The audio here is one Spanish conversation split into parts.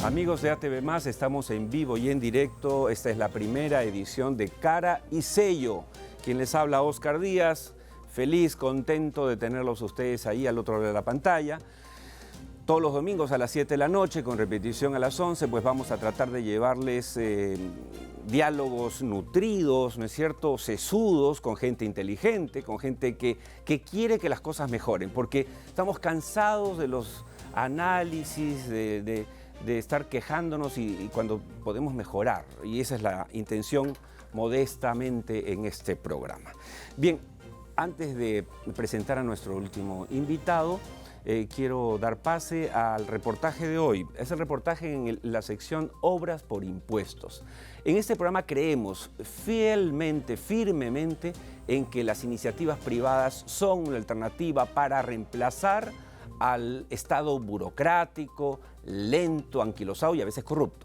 Amigos de ATV+, estamos en vivo y en directo. Esta es la primera edición de Cara y Sello. Quien les habla, Oscar Díaz. Feliz, contento de tenerlos ustedes ahí al otro lado de la pantalla. Todos los domingos a las 7 de la noche, con repetición a las 11, pues vamos a tratar de llevarles diálogos nutridos, ¿no es cierto?, sesudos, con gente inteligente, con gente que quiere que las cosas mejoren, porque estamos cansados de los análisis, de estar quejándonos y cuando podemos mejorar. Y esa es la intención modestamente en este programa. Bien, antes de presentar a nuestro último invitado, quiero dar pase al reportaje de hoy. Es el reportaje en la sección Obras por Impuestos. En este programa creemos fielmente, firmemente, en que las iniciativas privadas son una alternativa para reemplazar al Estado burocrático, lento, anquilosado y a veces corrupto.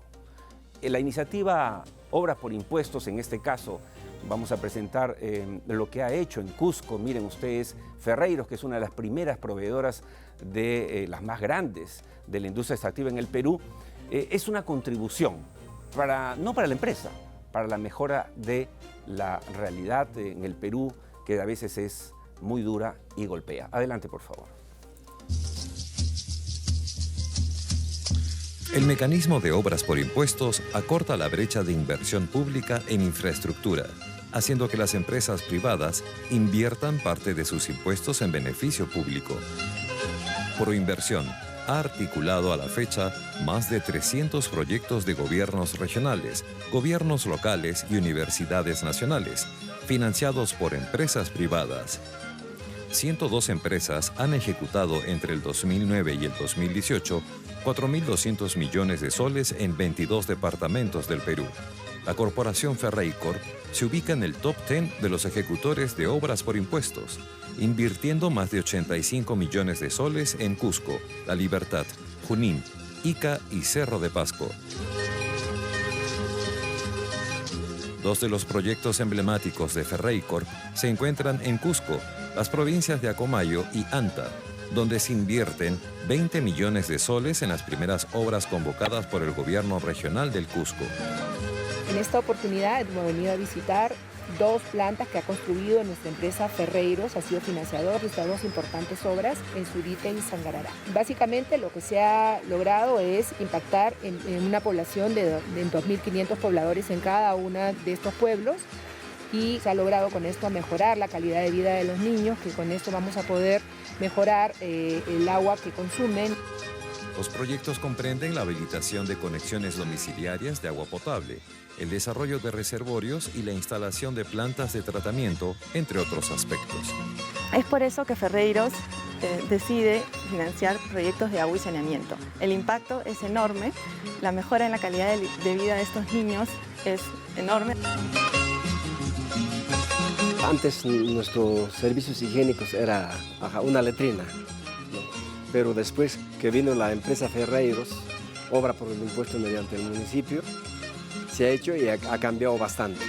La iniciativa Obras por Impuestos, en este caso, vamos a presentar lo que ha hecho en Cusco. Miren ustedes, Ferreyros, que es una de las primeras proveedoras de las más grandes de la industria extractiva en el Perú, es una contribución, no para la empresa, para la mejora de la realidad en el Perú, que a veces es muy dura y golpea. Adelante, por favor. El mecanismo de obras por impuestos acorta la brecha de inversión pública en infraestructura, haciendo que las empresas privadas inviertan parte de sus impuestos en beneficio público. Proinversión ha articulado a la fecha más de 300 proyectos de gobiernos regionales, gobiernos locales y universidades nacionales, financiados por empresas privadas. 102 empresas han ejecutado entre el 2009 y el 2018 4.200 millones de soles en 22 departamentos del Perú. La corporación Ferreycorp se ubica en el top 10 de los ejecutores de obras por impuestos, invirtiendo más de 85 millones de soles en Cusco, La Libertad, Junín, Ica y Cerro de Pasco. Dos de los proyectos emblemáticos de Ferreycorp se encuentran en Cusco, las provincias de Acomayo y Anta, donde se invierten 20 millones de soles en las primeras obras convocadas por el gobierno regional del Cusco. En esta oportunidad hemos venido a visitar dos plantas que ha construido nuestra empresa Ferreyros, ha sido financiador de estas dos importantes obras en Surita y Sangarará. Básicamente lo que se ha logrado es impactar en una población de 2.500 pobladores en cada uno de estos pueblos, y se ha logrado con esto mejorar la calidad de vida de los niños, que con esto vamos a poder mejorar el agua que consumen. Los proyectos comprenden la habilitación de conexiones domiciliarias de agua potable, el desarrollo de reservorios y la instalación de plantas de tratamiento, entre otros aspectos. Es por eso que Ferreyros decide financiar proyectos de agua y saneamiento. El impacto es enorme, la mejora en la calidad de vida de estos niños es enorme. Antes nuestros servicios higiénicos era una letrina, ¿no? Pero después que vino la empresa Ferreyros, obra por el impuesto mediante el municipio, se ha hecho y ha cambiado bastante.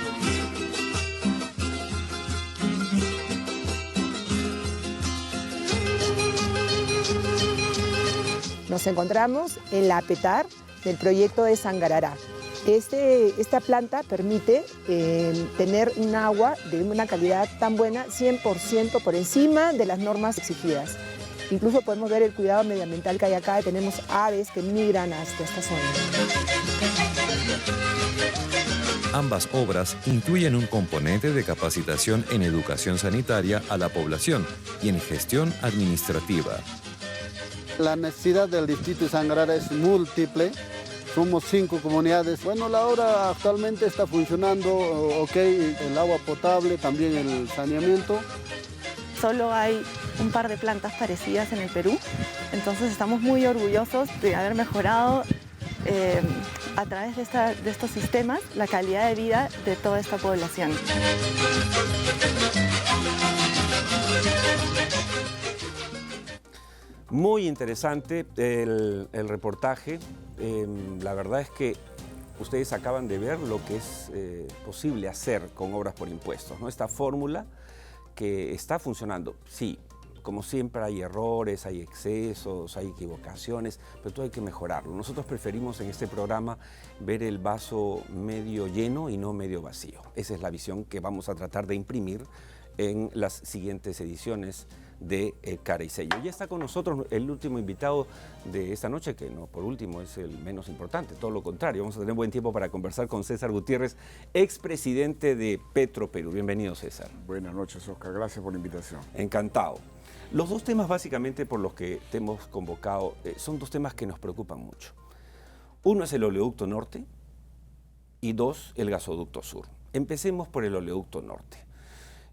Nos encontramos en la PETAR del proyecto de Sangarará. Esta planta permite tener un agua de una calidad tan buena, 100% por encima de las normas exigidas. Incluso podemos ver el cuidado medioambiental que hay acá. Tenemos aves que migran hasta esta zona. Ambas obras incluyen un componente de capacitación en educación sanitaria a la población y en gestión administrativa. La necesidad del distrito de Sangarará es múltiple. Somos 5 comunidades. Bueno, la obra actualmente está funcionando, ok, el agua potable, también el saneamiento. Solo hay un par de plantas parecidas en el Perú, entonces estamos muy orgullosos de haber mejorado a través de estos sistemas la calidad de vida de toda esta población. Muy interesante el reportaje. La verdad es que ustedes acaban de ver lo que es posible hacer con obras por impuestos, ¿no? Esta fórmula que está funcionando, sí, como siempre hay errores, hay excesos, hay equivocaciones, pero todo hay que mejorarlo. Nosotros preferimos en este programa ver el vaso medio lleno y no medio vacío. Esa es la visión que vamos a tratar de imprimir en las siguientes ediciones de Cara y Sello. Ya está con nosotros el último invitado de esta noche, que no por último es el menos importante, todo lo contrario. Vamos a tener buen tiempo para conversar con César Gutiérrez, expresidente de Petroperú. Bienvenido, César. Buenas noches, Oscar. Gracias por la invitación. Encantado. Los dos temas básicamente por los que te hemos convocado son dos temas que nos preocupan mucho. Uno es el oleoducto norte y dos, el gasoducto sur. Empecemos por el oleoducto norte.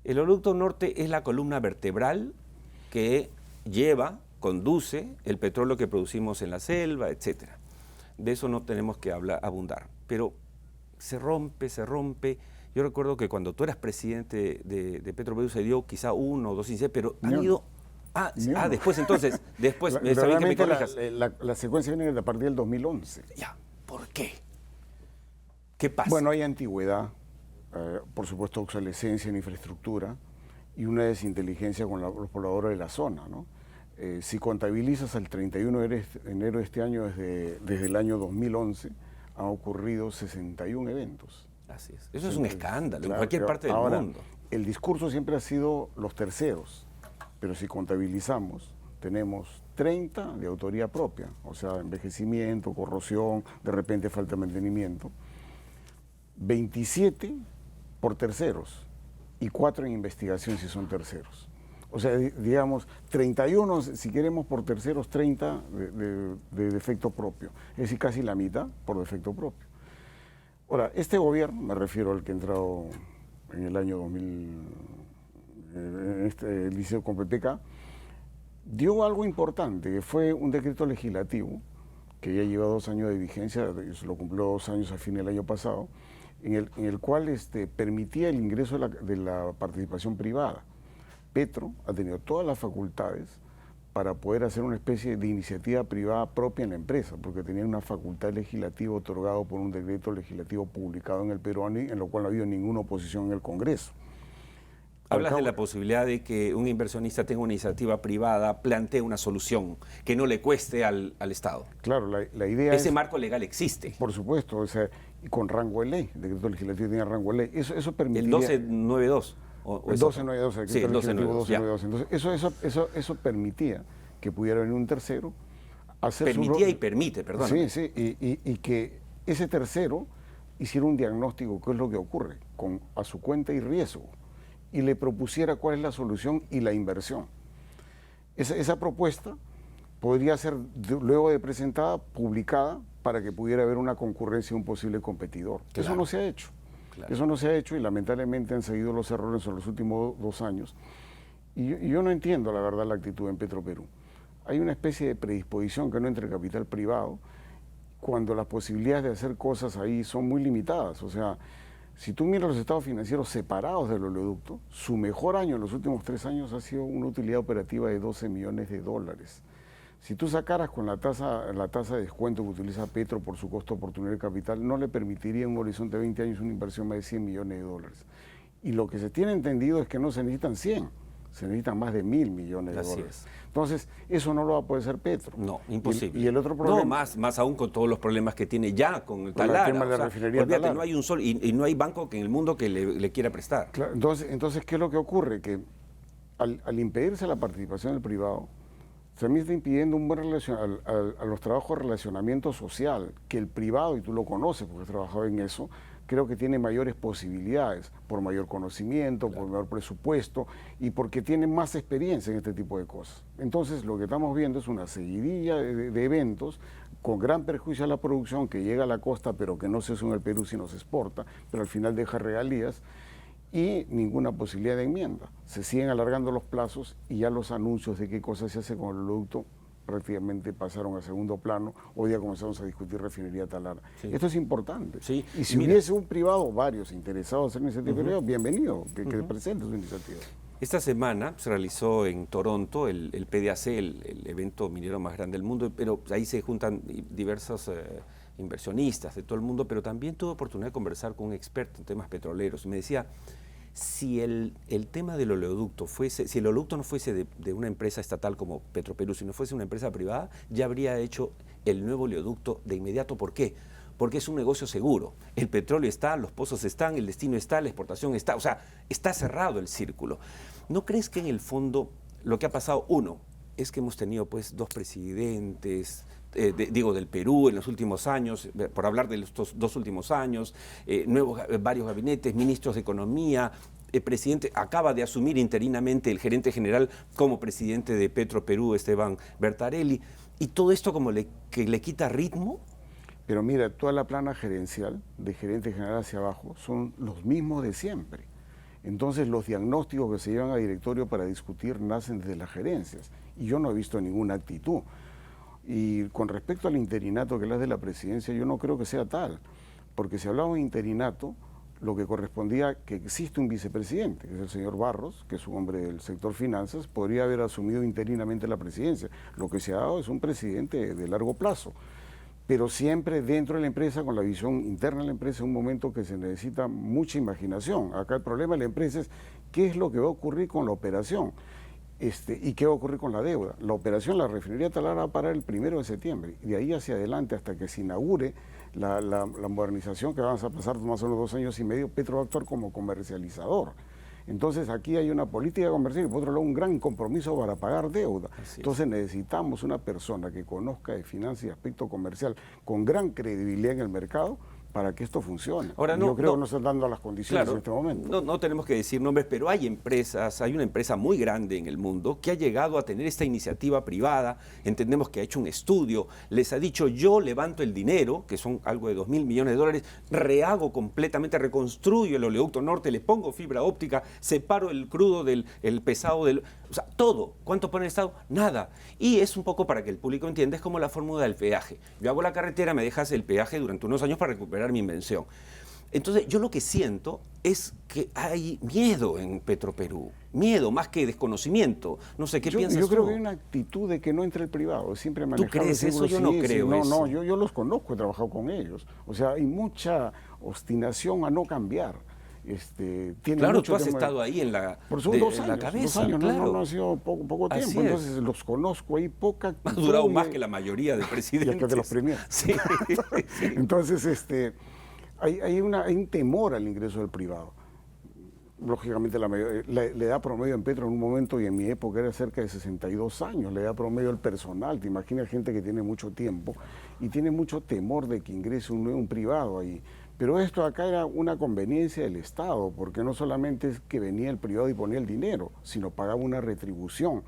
El oleoducto norte es la columna vertebral que conduce el petróleo que producimos en la selva, etc. De eso no tenemos que abundar. Pero se rompe. Yo recuerdo que cuando tú eras presidente de Petroperú se dio quizá 1 o 2 incidentes, pero han ido... después entonces, está bien que me corrijas. La secuencia viene a partir del 2011. Ya, ¿por qué? ¿Qué pasa? Bueno, hay antigüedad, por supuesto obsolescencia en infraestructura y una desinteligencia con los pobladores de la zona, ¿no? Si contabilizas al 31 de enero de este año, desde el año 2011, han ocurrido 61 eventos. Así es. Eso es un escándalo, claro, en cualquier parte del mundo. El discurso siempre ha sido los terceros, pero si contabilizamos, tenemos 30 de autoría propia, o sea, envejecimiento, corrosión, de repente falta de mantenimiento, 27 por terceros y 4 en investigación si son terceros. O sea, digamos, 31, si queremos, por terceros, 30 de defecto propio. Es decir, casi la mitad por defecto propio. Ahora, este gobierno, me refiero al que ha entrado en el año 2000, en este liceo con PPK, dio algo importante, que fue un decreto legislativo, que ya lleva 2 años de vigencia, se lo cumplió 2 años a fin del año pasado, en el cual permitía el ingreso de la participación privada. Petro ha tenido todas las facultades para poder hacer una especie de iniciativa privada propia en la empresa, porque tenía una facultad legislativa otorgada por un decreto legislativo publicado en el Perú, en lo cual no ha habido ninguna oposición en el Congreso. Hablas de la posibilidad de que un inversionista tenga una iniciativa privada, plantee una solución que no le cueste al Estado. Claro, la idea Ese marco legal existe. Por supuesto, o sea, y con rango de ley, el decreto legislativo tiene rango de ley. Eso permitiría... El 1292. El 1292, el decreto legislativo 1292. Entonces, eso permitía que pudiera venir un tercero hacer Permitía y permite, perdón. Sí, y que ese tercero hiciera un diagnóstico, qué es lo que ocurre, a su cuenta y riesgo, y le propusiera cuál es la solución y la inversión. Esa propuesta podría ser, luego de presentada, publicada para que pudiera haber una concurrencia de un posible competidor. Claro. Eso no se ha hecho. Claro. Eso no se ha hecho y lamentablemente han seguido los errores en los últimos 2 años. Y yo no entiendo, la verdad, la actitud en Petroperú. Hay una especie de predisposición que no entre capital privado cuando las posibilidades de hacer cosas ahí son muy limitadas. O sea, si tú miras los estados financieros separados del oleoducto, su mejor año en los últimos 3 años ha sido una utilidad operativa de $12 millones. Si tú sacaras con la tasa de descuento que utiliza Petro por su costo oportunidad de capital, no le permitiría en un horizonte de 20 años una inversión más de $100 millones. Y lo que se tiene entendido es que no se necesitan 100, se necesitan más de $1.000 millones. Así es. Entonces, eso no lo va a poder hacer Petro. No, imposible. Y el otro problema... No, más aún con todos los problemas que tiene ya con el Talara. El tema de la refinería Talara. No hay un solo, y no hay banco en el mundo que le quiera prestar. Claro, entonces, ¿qué es lo que ocurre? Que al impedirse la participación del privado, también está impidiendo un buen a los trabajos de relacionamiento social, que el privado, y tú lo conoces porque has trabajado en eso, creo que tiene mayores posibilidades, por mayor conocimiento, claro, por mayor presupuesto y porque tiene más experiencia en este tipo de cosas. Entonces, lo que estamos viendo es una seguidilla de eventos con gran perjuicio a la producción que llega a la costa, pero que no se usa en el Perú sino se exporta, pero al final deja regalías, y ninguna posibilidad de enmienda. Se siguen alargando los plazos y ya los anuncios de qué cosa se hace con el oleoducto prácticamente pasaron a segundo plano. Hoy día comenzamos a discutir refinería Talara. Sí. Esto es importante. Sí. Y si hubiese un privado, varios interesados en ese tipo de bienvenido, que presente su iniciativa. Esta semana se realizó en Toronto el PDAC, el evento minero más grande del mundo, pero ahí se juntan diversos inversionistas de todo el mundo, pero también tuve oportunidad de conversar con un experto en temas petroleros y me decía, si el tema del oleoducto fuese, si el oleoducto no fuese de una empresa estatal como Petroperú, si no fuese una empresa privada, ya habría hecho el nuevo oleoducto de inmediato. ¿Por qué? Porque es un negocio seguro. El petróleo está, los pozos están, el destino está, la exportación está, o sea, está cerrado el círculo. ¿No crees que en el fondo lo que ha pasado, uno, es que hemos tenido pues dos presidentes, del Perú en los últimos años, por hablar de estos 2 últimos años, varios gabinetes, ministros de Economía, el presidente acaba de asumir interinamente el gerente general como presidente de Petroperú, Esteban Bertarelli, y todo esto como que le quita ritmo? Pero mira, toda la plana gerencial, de gerente general hacia abajo, son los mismos de siempre. Entonces los diagnósticos que se llevan a directorio para discutir nacen desde las gerencias, y yo no he visto ninguna actitud. Y con respecto al interinato que es de la presidencia, yo no creo que sea tal, porque si hablamos de interinato, lo que correspondía que existe un vicepresidente, que es el señor Barros, que es un hombre del sector finanzas, podría haber asumido interinamente la presidencia. Lo que se ha dado es un presidente de largo plazo, pero siempre dentro de la empresa, con la visión interna de la empresa, un momento que se necesita mucha imaginación. Acá el problema de la empresa es qué es lo que va a ocurrir con la operación. ¿Y qué va a ocurrir con la deuda? La operación, la refinería Talara va a parar el 1 de septiembre, y de ahí hacia adelante, hasta que se inaugure la modernización, que vamos a pasar más o menos 2 años y medio, Petro va a actuar como comercializador. Entonces aquí hay una política comercial y por otro lado un gran compromiso para pagar deuda. Entonces necesitamos una persona que conozca de finanzas y aspecto comercial con gran credibilidad en el mercado, para que esto funcione. Ahora, yo creo que no se están dando las condiciones, claro, en este momento. No tenemos que decir nombres, pero hay empresas, hay una empresa muy grande en el mundo que ha llegado a tener esta iniciativa privada, entendemos que ha hecho un estudio, les ha dicho: yo levanto el dinero, que son algo de $2.000 millones, rehago completamente, reconstruyo el oleoducto norte, le pongo fibra óptica, separo el crudo del pesado del... O sea, todo. ¿Cuánto pone el Estado? Nada. Y es un poco para que el público entienda, es como la fórmula del peaje. Yo hago la carretera, me dejas el peaje durante unos años para recuperar mi invención. Entonces, yo lo que siento es que hay miedo en Petroperú. Miedo, más que desconocimiento. No sé, ¿qué piensas tú? Yo creo que hay una actitud de que no entre el privado. Siempre ¿Tú crees eso? Yo no creo eso. No, yo los conozco, he trabajado con ellos. O sea, hay mucha obstinación a no cambiar. Claro, tú has estado ahí en la, por eso, 2 años, la cabeza. 2 años, claro. no ha sido poco tiempo. Así entonces es. los conozco, hay poca actitud. Ha durado más que la mayoría de presidentes. Y el que de los premios. Sí. Entonces, hay un temor al ingreso del privado. Lógicamente la edad promedio en Petro en un momento y en mi época era cerca de 62 años, la edad promedio del personal. Te imaginas gente que tiene mucho tiempo y tiene mucho temor de que ingrese un privado ahí. Pero esto acá era una conveniencia del Estado, porque no solamente es que venía el privado y ponía el dinero, sino pagaba una retribución.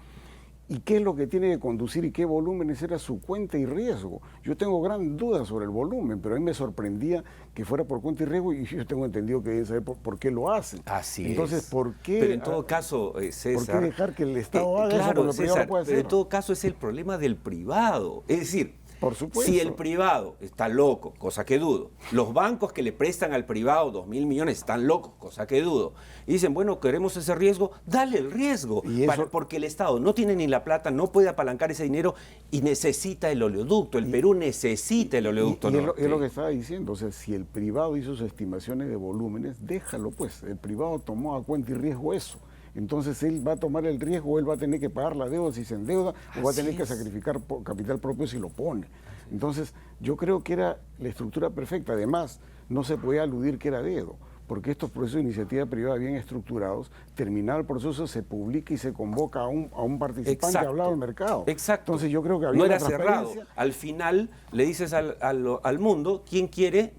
¿Y qué es lo que tiene que conducir y qué volúmenes era su cuenta y riesgo? Yo tengo gran duda sobre el volumen, pero a mí me sorprendía que fuera por cuenta y riesgo, y yo tengo entendido que deben saber por qué lo hacen. Así Entonces, es. ¿por qué? Pero en todo caso, César... ¿Por qué dejar que el Estado haga claro, eso cuando el privado César, puede hacer? Pero en todo caso es el problema del privado. Es decir... Por supuesto. Si el privado está loco, cosa que dudo, los bancos que le prestan al privado 2.000 millones están locos, cosa que dudo, y dicen, bueno, queremos ese riesgo, dale el riesgo, porque el Estado no tiene ni la plata, no puede apalancar ese dinero y necesita el oleoducto, el Perú necesita el oleoducto norte. Es lo que estaba diciendo, o sea, si el privado hizo sus estimaciones de volúmenes, déjalo pues, el privado tomó a cuenta y riesgo eso. Entonces él va a tomar el riesgo, él va a tener que pagar la deuda si se endeuda, o va a tener que sacrificar capital propio si lo pone. Entonces yo creo que era la estructura perfecta. Además, no se podía aludir que era dedo, porque estos procesos de iniciativa privada bien estructurados, terminado el proceso, se publica y se convoca a un participante hablado del mercado. Exacto. Entonces yo creo que había no era una cerrado. Al final le dices al mundo quién quiere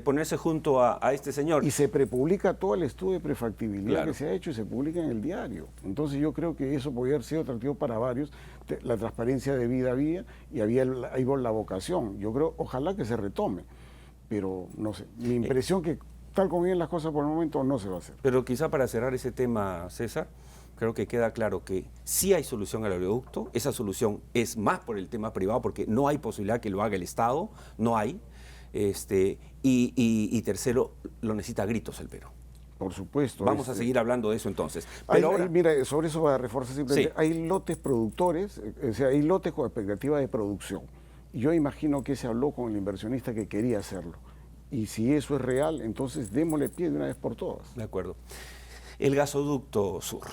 ponerse junto a este señor. Y se prepublica todo el estudio de prefactibilidad, claro, que se ha hecho y se publica en el diario. Entonces yo creo que eso podría haber sido atractivo para varios. La transparencia debida había y había ahí la vocación. Yo creo, ojalá que se retome, pero no sé. Mi impresión que tal como vienen las cosas por el momento no se va a hacer. Pero quizá para cerrar ese tema, César, creo que queda claro que sí hay solución al oleoducto. Esa solución es más por el tema privado porque no hay posibilidad que lo haga el Estado, no hay. Y tercero, lo necesita a gritos el Perú. Por supuesto. Vamos a seguir hablando de eso entonces. Pero ahora... Mira, sobre eso va a reforzar simplemente. Sí. Hay lotes productores, o sea, hay lotes con expectativa de producción. Yo imagino que se habló con el inversionista que quería hacerlo. Y si eso es real, entonces démosle pie de una vez por todas. De acuerdo. El gasoducto sur.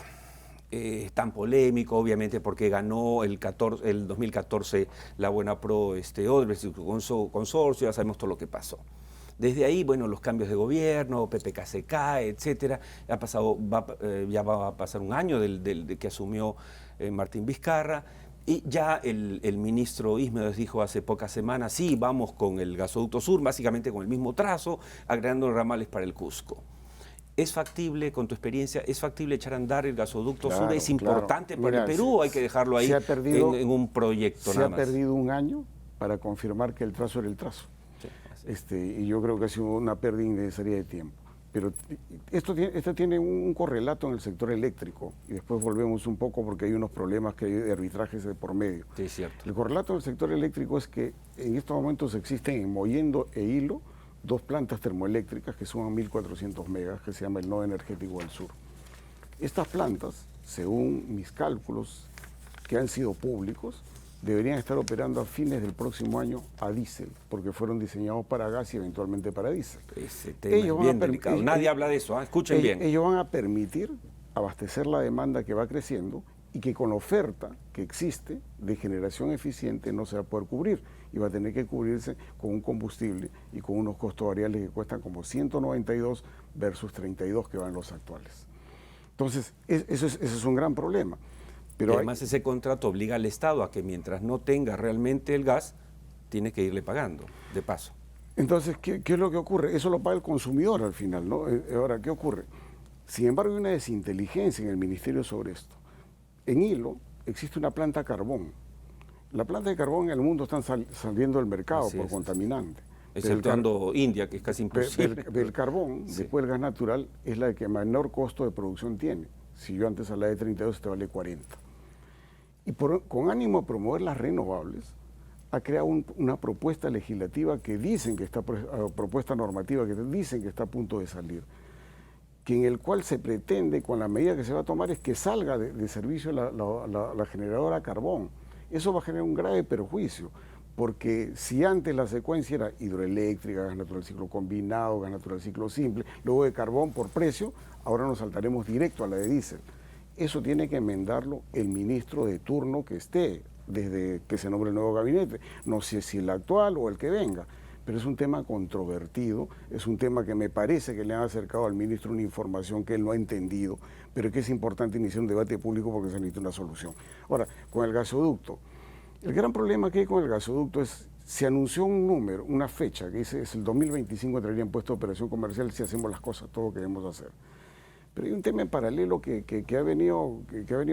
Tan polémico, obviamente, porque ganó el 2014 la Buena Pro Odebrecht consorcio, ya sabemos todo lo que pasó. Desde ahí, bueno, los cambios de gobierno, PPK-CK, etcétera, ya va a pasar un año de que asumió Martín Vizcarra, y ya el ministro Ismedes dijo hace pocas semanas, sí, vamos con el gasoducto sur, básicamente con el mismo trazo, agregando ramales para el Cusco. ¿Es factible, con tu experiencia, es factible echar a andar el gasoducto sur? ¿Es importante para el Perú o hay que dejarlo ahí en un proyecto nada más? Se ha perdido un año para confirmar que el trazo era el trazo. Sí, y yo creo que ha sido una pérdida innecesaria de tiempo. Pero esto tiene un correlato en el sector eléctrico, y después volvemos un poco porque hay unos problemas que hay de arbitrajes de por medio. Sí, es cierto. El correlato del sector eléctrico es que en estos momentos existen en Mollendo e Hilo 2 plantas termoeléctricas que suman 1.400 megas, que se llama el Nodo Energético del Sur. Estas plantas, según mis cálculos, que han sido públicos, deberían estar operando a fines del próximo año a diésel, porque fueron diseñados para gas y eventualmente para diésel. Ese tema es bien delicado. Nadie habla de eso, escuchen bien. Ellos van a permitir abastecer la demanda que va creciendo y que con la oferta que existe de generación eficiente no se va a poder cubrir, y va a tener que cubrirse con un combustible y con unos costos variables que cuestan como 192 versus 32 que van los actuales. Entonces, eso es un gran problema. Pero además ese contrato obliga al Estado a que mientras no tenga realmente el gas, tiene que irle pagando, de paso. Entonces, ¿qué es lo que ocurre? Eso lo paga el consumidor al final, ¿no? Ahora, ¿qué ocurre? Sin embargo, hay una desinteligencia en el Ministerio sobre esto. En Hilo existe una planta carbón. La planta de carbón en el mundo están saliendo del mercado por contaminante. Exceptuando India, que es casi imposible. El carbón, después del gas natural, es la que menor costo de producción tiene. Si yo antes hablaba de 32, te vale 40. Y con ánimo de promover las renovables, ha creado una propuesta legislativa que dicen que está, propuesta normativa que dicen que está a punto de salir, que en el cual se pretende, con la medida que se va a tomar, es que salga de servicio la generadora carbón. Eso va a generar un grave perjuicio, porque si antes la secuencia era hidroeléctrica, gas natural ciclo combinado, gas natural ciclo simple, luego de carbón por precio, ahora nos saltaremos directo a la de diésel. Eso tiene que enmendarlo el ministro de turno que esté, desde que se nombre el nuevo gabinete. No sé si el actual o el que venga, pero es un tema controvertido, es un tema que me parece que le han acercado al ministro una información que él no ha entendido, pero que es importante iniciar un debate público porque se necesita una solución. Ahora, con el gasoducto, el gran problema que hay con el gasoducto es, se anunció un número, una fecha, que dice es el 2025 entraría en puesto de operación comercial si hacemos las cosas, todo lo que debemos hacer. Pero hay un tema en paralelo que ha venido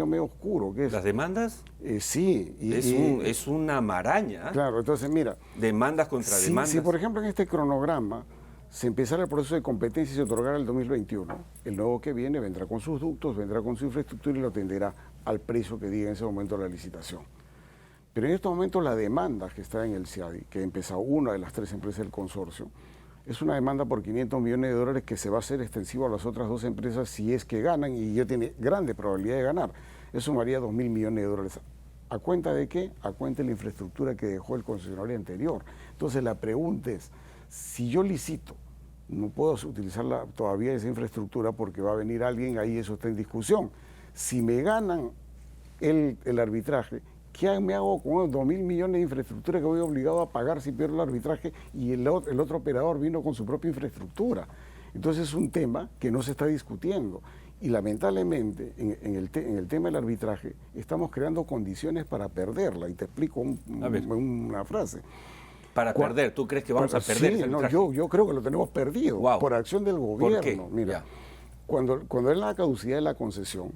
medio oscuro, que es... ¿Las demandas? Sí. Es una maraña. Claro, entonces mira... Demandas contra demandas. Si por ejemplo en este cronograma se empezara el proceso de competencia y se otorgara el 2021, el nuevo que viene vendrá con sus ductos, vendrá con su infraestructura y lo atenderá al precio que diga en ese momento la licitación. Pero en estos momentos la demanda que está en el CIADI, que ha empezado una de las 3 empresas del consorcio, es una demanda por 500 millones de dólares que se va a hacer extensivo a las otras 2 empresas si es que ganan, y ya tiene grande probabilidad de ganar. Eso sumaría 2.000 millones de dólares. ¿A cuenta de qué? A cuenta de la infraestructura que dejó el concesionario anterior. Entonces la pregunta es, si yo licito, no puedo utilizar todavía esa infraestructura porque va a venir alguien, ahí eso está en discusión. Si me ganan el arbitraje, ¿qué me hago con los 2.000 millones de infraestructura que voy obligado a pagar si pierdo el arbitraje y el otro operador vino con su propia infraestructura? Entonces es un tema que no se está discutiendo. Y lamentablemente en el tema del arbitraje estamos creando condiciones para perderla. Y te explico una frase. Para perder, ¿tú crees que vamos a perder ese arbitraje? No, yo creo que lo tenemos perdido por acción del gobierno. ¿Por qué? Mira, cuando es la caducidad de la concesión,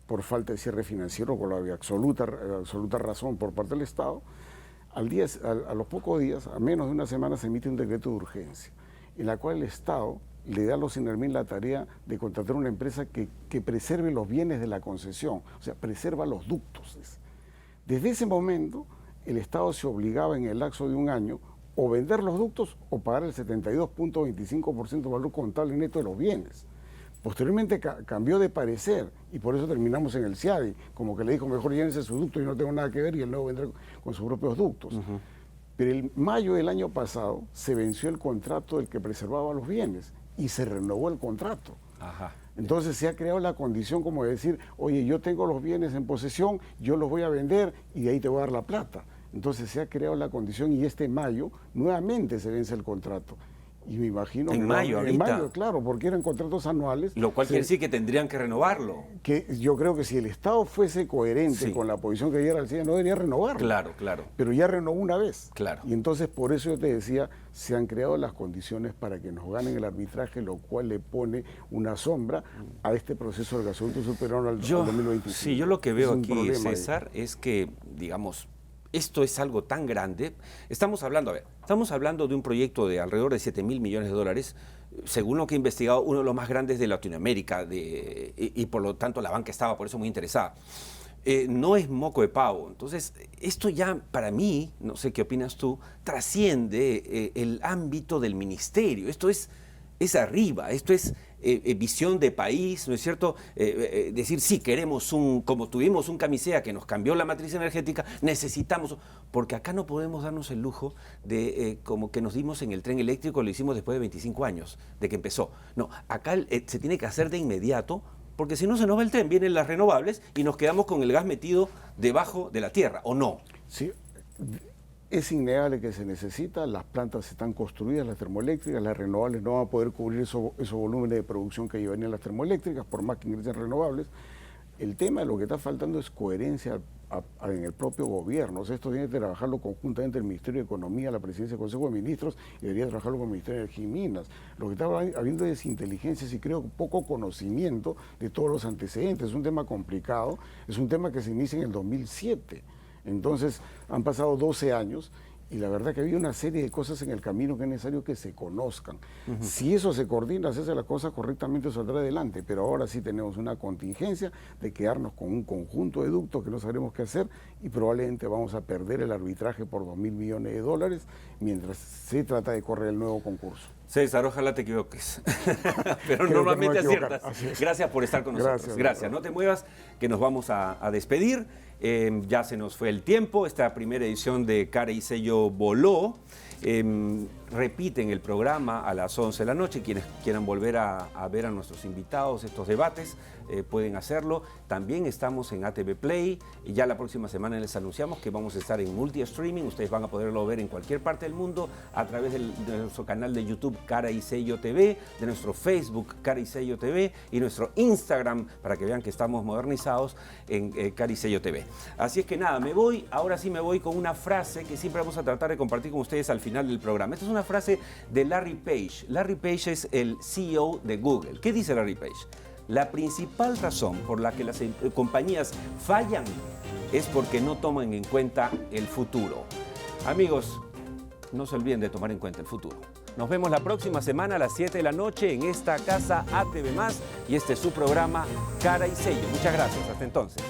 por falta de cierre financiero, por la absoluta razón por parte del Estado, a los pocos días, a menos de una semana, se emite un decreto de urgencia, en la cual el Estado le da a los Senermin la tarea de contratar una empresa que preserve los bienes de la concesión, o sea, preserva los ductos. Desde ese momento, el Estado se obligaba en el lapso de un año o vender los ductos o pagar el 72.25% del valor contable neto de los bienes. Posteriormente cambió de parecer y por eso terminamos en el CIADI, como que le dijo mejor llévense su ducto, yo no tengo nada que ver y el nuevo vendrá con sus propios ductos. Pero en mayo del año pasado se venció el contrato del que preservaba los bienes y se renovó el contrato. Ajá. Entonces se ha creado la condición como de decir, oye, yo tengo los bienes en posesión, yo los voy a vender y de ahí te voy a dar la plata. Entonces se ha creado la condición y este mayo nuevamente se vence el contrato. Y me imagino... En mayo, ahorita. En mayo, claro, porque eran contratos anuales. Lo cual quiere decir que tendrían que renovarlo. Que yo creo que si el Estado fuese coherente con la posición que diera el CIE, no debería renovarlo. Claro, claro. Pero ya renovó una vez. Claro. Y entonces por eso yo te decía, se han creado las condiciones para que nos ganen el arbitraje, lo cual le pone una sombra a este proceso del gasoducto subterráneo al 2025. Sí, yo lo que veo aquí, problema, César, es que, digamos, esto es algo tan grande. Estamos hablando de un proyecto de alrededor de 7.000 millones de dólares, según lo que he investigado, uno de los más grandes de Latinoamérica, y por lo tanto la banca estaba por eso muy interesada. No es moco de pavo. Entonces, esto ya para mí, no sé qué opinas tú, trasciende el ámbito del ministerio. Esto es arriba, esto es visión de país, ¿no es cierto? Decir, sí, queremos como tuvimos un camisea que nos cambió la matriz energética, necesitamos, porque acá no podemos darnos el lujo de, como que nos dimos en el tren eléctrico, lo hicimos después de 25 años, de que empezó. No, acá se tiene que hacer de inmediato, porque si no se nos va el tren, vienen las renovables y nos quedamos con el gas metido debajo de la tierra, ¿o no? Sí. Es innegable que se necesita, las plantas están construidas, las termoeléctricas, las renovables no van a poder cubrir esos volúmenes de producción que llevarían las termoeléctricas, por más que ingresen renovables. El tema de lo que está faltando es coherencia en el propio gobierno. O sea, esto tiene que trabajarlo conjuntamente el Ministerio de Economía, la Presidencia del Consejo de Ministros, y debería trabajarlo con el Ministerio de Energía y Minas. Lo que está habiendo es desinteligencia y creo poco conocimiento de todos los antecedentes. Es un tema complicado, es un tema que se inicia en el 2007. Entonces, han pasado 12 años y la verdad que había una serie de cosas en el camino que es necesario que se conozcan. Si eso se coordina, se hace la cosa correctamente, saldrá adelante, pero ahora sí tenemos una contingencia de quedarnos con un conjunto de ductos que no sabremos qué hacer y probablemente vamos a perder el arbitraje por 2.000 millones de dólares mientras se trata de correr el nuevo concurso. César, ojalá te equivoques, pero normalmente aciertas. Gracias por estar con nosotros. Gracias. No te muevas, que nos vamos a despedir. Ya se nos fue el tiempo. Esta primera edición de Cara y Sello voló. Repiten el programa a las 11 de la noche. Quienes quieran volver a ver a nuestros invitados estos debates pueden hacerlo. También estamos en ATV Play y ya la próxima semana les anunciamos que vamos a estar en multi-streaming. Ustedes van a poderlo ver en cualquier parte del mundo a través de nuestro canal de YouTube Cara y Sello TV, de nuestro Facebook Cara y Sello TV y nuestro Instagram para que vean que estamos modernizados en Cara y Sello TV. Así es que nada, ahora sí me voy con una frase que siempre vamos a tratar de compartir con ustedes al final del programa. Esta es una frase de Larry Page. Larry Page es el CEO de Google. ¿Qué dice Larry Page? La principal razón por la que las compañías fallan es porque no toman en cuenta el futuro. Amigos, no se olviden de tomar en cuenta el futuro. Nos vemos la próxima semana a las 7 de la noche en esta casa ATV+, y este es su programa Cara y Sello. Muchas gracias. Hasta entonces.